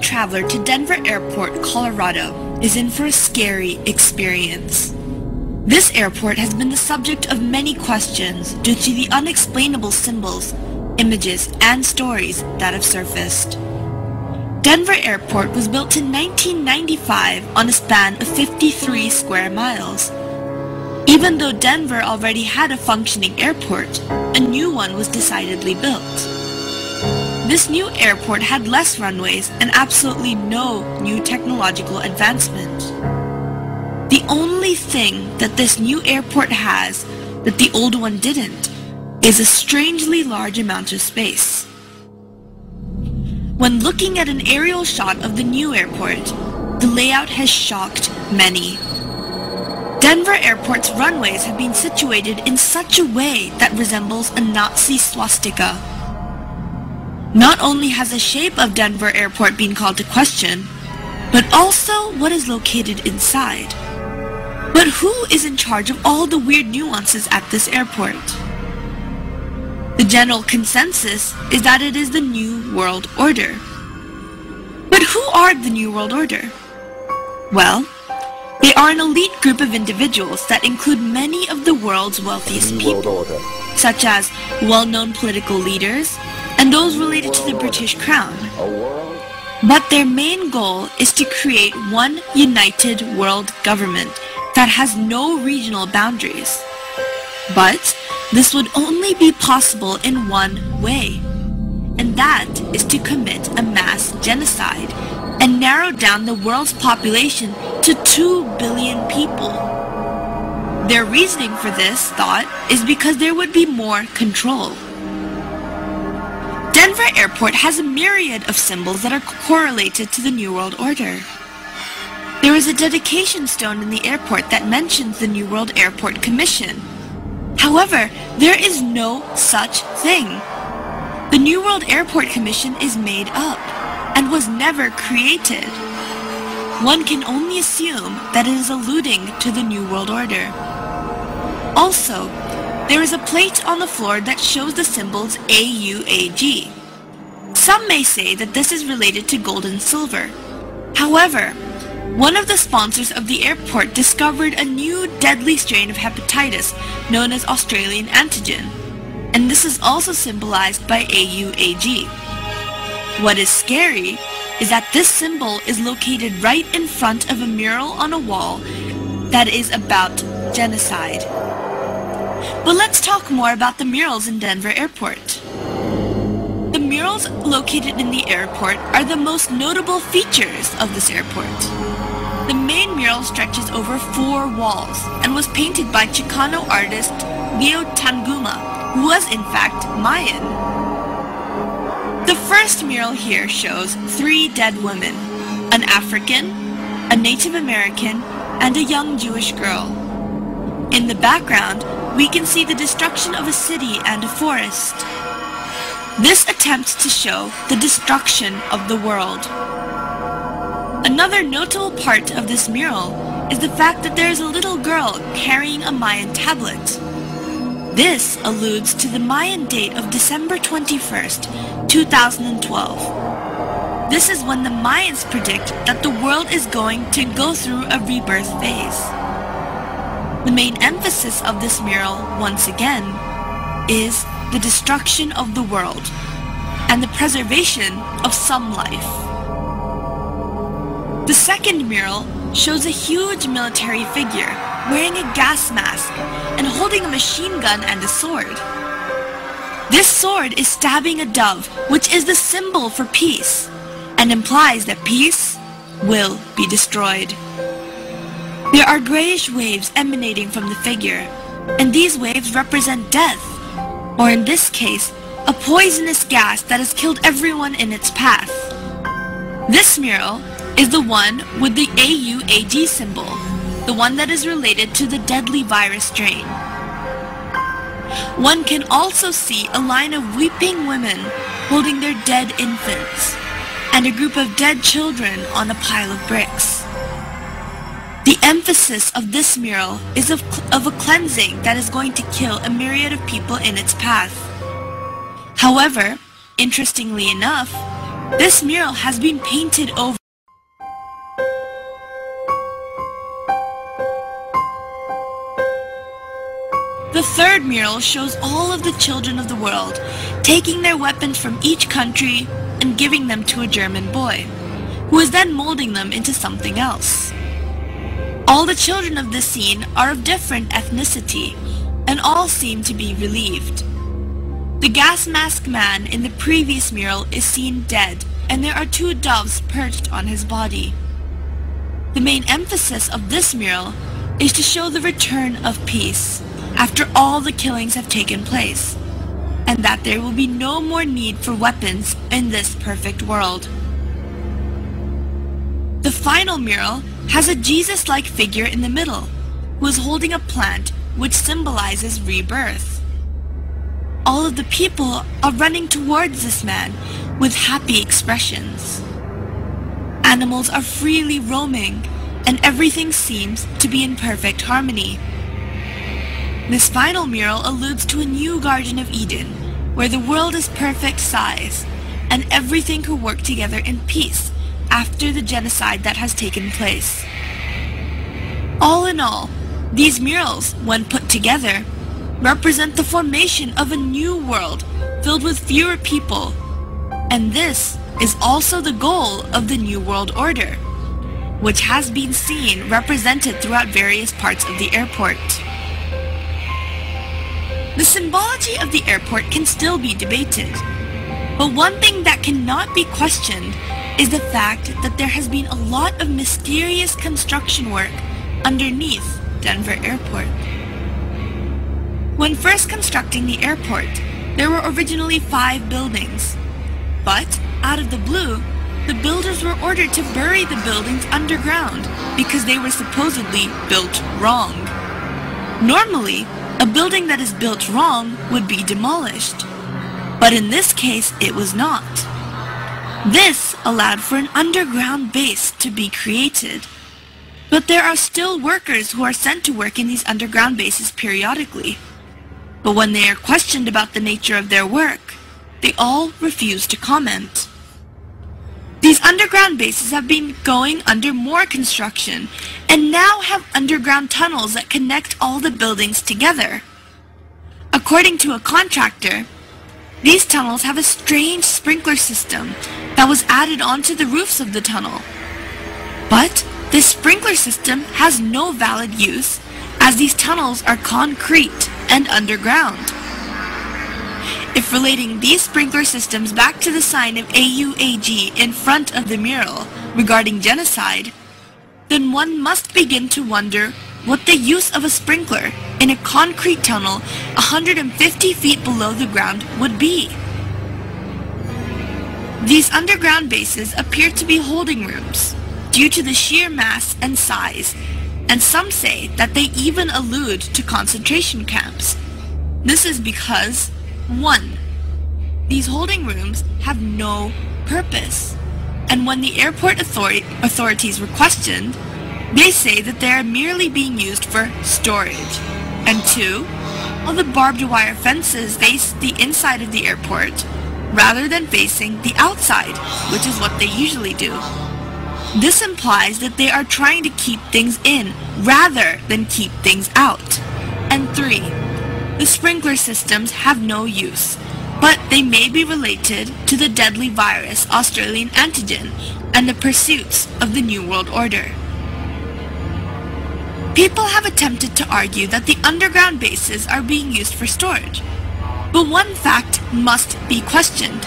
traveler to Denver Airport, Colorado, is in for a scary experience. This airport has been the subject of many questions due to the unexplainable symbols, images, and stories that have surfaced. Denver Airport was built in 1995 on a span of 53 square miles. Even though Denver already had a functioning airport, a new one was decidedly built. This new airport had less runways and absolutely no new technological advancement. The only thing that this new airport has that the old one didn't is a strangely large amount of space. When looking at an aerial shot of the new airport, the layout has shocked many. Denver Airport's runways have been situated in such a way that resembles a Nazi swastika. Not only has the shape of Denver Airport been called to question, but also what is located inside. But who is in charge of all the weird nuances at this airport? The general consensus is that it is the New World Order. But who are the New World Order? Well, they are an elite group of individuals that include many of the world's wealthiest people, such as well-known political leaders and those related to the British Crown. But their main goal is to create one united world government that has no regional boundaries. But this would only be possible in one way, and that is to commit a mass genocide and narrow down the world's population to 2 billion people. Their reasoning for this thought is because there would be more control. Denver Airport has a myriad of symbols that are correlated to the New World Order. There is a dedication stone in the airport that mentions the New World Airport Commission. However, there is no such thing. The New World Airport Commission is made up and was never created. One can only assume that it is alluding to the New World Order. Also, there is a plate on the floor that shows the symbols AUAG. Some may say that this is related to gold and silver. However, one of the sponsors of the airport discovered a new deadly strain of hepatitis known as Australian antigen, and this is also symbolized by AUAG. What is scary is that this symbol is located right in front of a mural on a wall that is about genocide. But let's talk more about the murals in Denver Airport. The murals located in the airport are the most notable features of this airport. The main mural stretches over 4 walls and was painted by Chicano artist Leo Tanguma, who was in fact Mayan. The first mural here shows 3 dead women, an African, a Native American, and a young Jewish girl. In the background, we can see the destruction of a city and a forest. This attempts to show the destruction of the world. Another notable part of this mural is the fact that there is a little girl carrying a Mayan tablet. This alludes to the Mayan date of December 21st, 2012. This is when the Mayans predict that the world is going to go through a rebirth phase. The main emphasis of this mural, once again, is the destruction of the world and the preservation of some life. The second mural shows a huge military figure wearing a gas mask and holding a machine gun and a sword. This sword is stabbing a dove, which is the symbol for peace, and implies that peace will be destroyed. There are grayish waves emanating from the figure, and these waves represent death, or in this case, a poisonous gas that has killed everyone in its path. This mural is the one with the AUAG symbol, the one that is related to the deadly virus strain. One can also see a line of weeping women holding their dead infants, and a group of dead children on a pile of bricks. The emphasis of this mural is of a cleansing that is going to kill a myriad of people in its path. However, interestingly enough, This mural has been painted over. The third mural shows all of the children of the world taking their weapons from each country and giving them to a German boy, who is then molding them into something else. All the children of this scene are of different ethnicity, and all seem to be relieved. The gas mask man in the previous mural is seen dead, and there are 2 doves perched on his body. The main emphasis of this mural is to show the return of peace after all the killings have taken place, and that there will be no more need for weapons in this perfect world. The final mural has a Jesus-like figure in the middle, who is holding a plant which symbolizes rebirth. All of the people are running towards this man with happy expressions. Animals are freely roaming, and everything seems to be in perfect harmony. This final mural alludes to a new Garden of Eden, where the world is perfect size, and everything could work together in peace after the genocide that has taken place. All in all, these murals, when put together, represent the formation of a new world filled with fewer people, and this is also the goal of the New World Order, which has been seen represented throughout various parts of the airport. The symbology of the airport can still be debated, but one thing that cannot be questioned is the fact that there has been a lot of mysterious construction work underneath Denver Airport. When first constructing the airport, there were originally 5 buildings, but out of the blue, the builders were ordered to bury the buildings underground because they were supposedly built wrong. Normally, a building that is built wrong would be demolished, but in this case it was not. This allowed for an underground base to be created, but there are still workers who are sent to work in these underground bases periodically. But when they are questioned about the nature of their work, they all refuse to comment. These underground bases have been going under more construction and now have underground tunnels that connect all the buildings together. According to a contractor, these tunnels have a strange sprinkler system that was added onto the roofs of the tunnel. But this sprinkler system has no valid use, as these tunnels are concrete and underground. If relating these sprinkler systems back to the sign of AUAG in front of the mural regarding genocide, then one must begin to wonder what the use of a sprinkler in a concrete tunnel 150 feet below the ground would be. These underground bases appear to be holding rooms due to the sheer mass and size, and some say that they even allude to concentration camps. This is because 1. These holding rooms have no purpose, and when the airport authorities were questioned, they say that they are merely being used for storage. And 2, all the barbed wire fences face the inside of the airport rather than facing the outside, which is what they usually do. This implies that they are trying to keep things in rather than keep things out. And 3, the sprinkler systems have no use, but they may be related to the deadly virus Australian antigen and the pursuits of the New World Order. People have attempted to argue that the underground bases are being used for storage, but one fact must be questioned,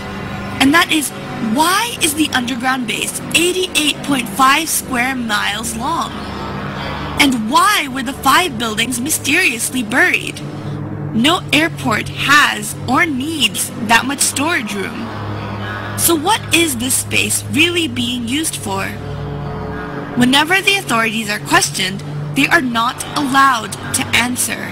and that is, why is the underground base 88.5 square miles long? And why were the 5 buildings mysteriously buried? No airport has or needs that much storage room. So what is this space really being used for? Whenever the authorities are questioned, they are not allowed to answer.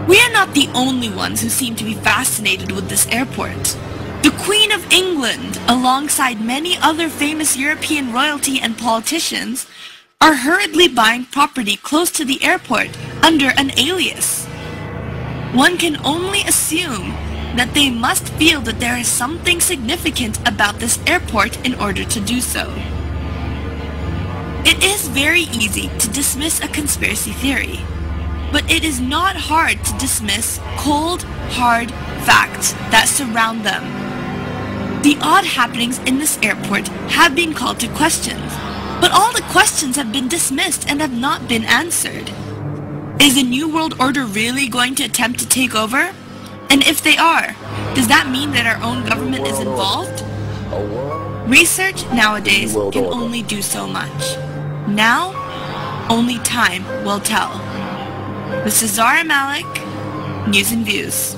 We are not the only ones who seem to be fascinated with this airport. The Queen of England, alongside many other famous European royalty and politicians, are hurriedly buying property close to the airport under an alias. One can only assume that they must feel that there is something significant about this airport in order to do so. It is very easy to dismiss a conspiracy theory, but it is not hard to dismiss cold, hard facts that surround them. The odd happenings in this airport have been called to questions, but all the questions have been dismissed and have not been answered. Is the New World Order really going to attempt to take over? And if they are, does that mean that our own government is involved? Research nowadays can only do so much. Now, only time will tell. This is Zara Malik, News and Views.